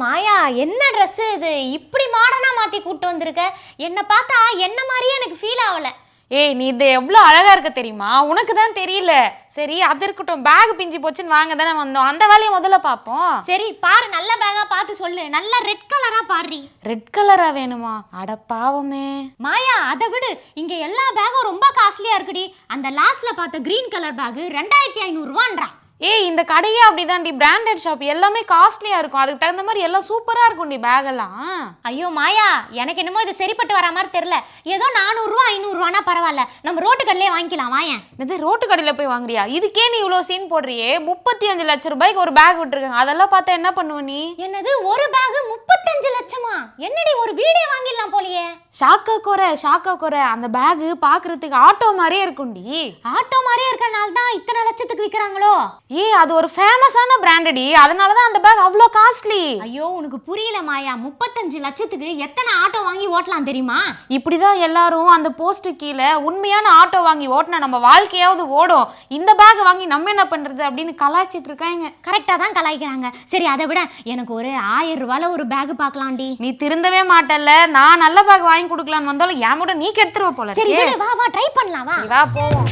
மாயா, என்ன ட்ரெஸ் இது? இப்படி மாடர்னா மாத்தி கூட்டு வந்திருக்க. என்ன பார்த்தா என்ன மாதிரியே எனக்கு ஃபீல் ஆகல. ஏய், நீ இது எவ்வளோ அழகா இருக்க தெரியுமா? உனக்கு தான் தெரியல. சரி, அது இருக்கட்டும். பேக் பிஞ்சு போச்சுன்னு வாங்க தானே வந்தோம். அந்த வேலையை முதல்ல பார்ப்போம். சரி பாரு, நல்ல பேக்கா பார்த்து சொல்லு. நல்ல ரெட் கலரா பாரு. ரெட் கலரா வேணுமா? அட பாவமே. மாயா, அதை விடு. இங்க எல்லா பேக்கும் ரொம்ப காஸ்ட்லியா இருக்குடி. அந்த லாஸ்ட்ல பார்த்த கிரீன் கலர் பேக் 2500 ரூபான்றான். ஏய், இந்த கடையே அப்படிதான்டி. பிராண்டட் ஷாப் எல்லாமே காஸ்ட்லியா இருக்கும். அதுக்கு தகுந்த மாதிரி எல்லாம் சூப்பரா இருக்கும்டி பேக் எல்லாம். ஐயோ மாயா, எனக்கு என்னமோ இது சரிப்பட்டு வர மாதிரி தெரியல. ஏதோ 400 ரூபா 500 ரூபானா பரவாயில்ல, நம்ம ரோட்டு கடையிலே வாங்கிக்கலாம். வாயேன். இது ரோட்டு கடையில போய் வாங்குறியா? இதுக்கே நீ இவ்வளோ சீன் போடுறியே. 35 லட்சம் ரூபாய்க்கு ஒரு பேக் விட்டுருக்காங்க. அதெல்லாம் பார்த்தா என்ன பண்ணுவ நீ? என்னது, ஒரு பேக் 35 லட்சமா? என்னடி, ஒரு வீடே வாங்கிடலாம் போலியே. ஷாக்கா குறை. அந்த பேக் பாக்குறதுக்கு ஆட்டோ மாதிரியே இருக்கும்டி. ஆட்டோ மாதிரியே இருக்கனால தான் இத்தனை லட்சத்துக்கு விற்கிறாங்களோ? ஏய், அது ஒரு ஃபேமஸான பிராண்டடி. அதனால தான் அந்த பேக் அவ்வளோ காஸ்ட்லி. ஐயோ, உனக்கு புரியல மாயா. 35 லட்சத்துக்கு எத்தனை ஆட்டோ வாங்கி ஓட்டலாம் தெரியுமா? இப்படிதான் எல்லாரும் அந்த போஸ்ட் கீழே உண்மையான ஆட்டோ வாங்கி ஓட்டினா நம்ம வாழ்க்கையாவது ஓடும். இந்த பேக் வாங்கி நம்ம என்ன பண்றது அப்படின்னு கலாய்ச்சிட்டு இருக்காங்க. கரெக்டா தான் கலாய்க்கிறாங்க. சரி, அதை விட எனக்கு ஒரு 1000 ரூபாயில ஒரு பேக் பார்க்கலாம்டி. நீ திருந்தவே மாட்டல்ல. நான் நல்ல பேக் வாங்கி கொடுக்கலான்னு வந்தாலும் என் கூட நீ கெடுத்துருவ போல. சரி, வா ட்ரை பண்ணலாம். வா போவோம்.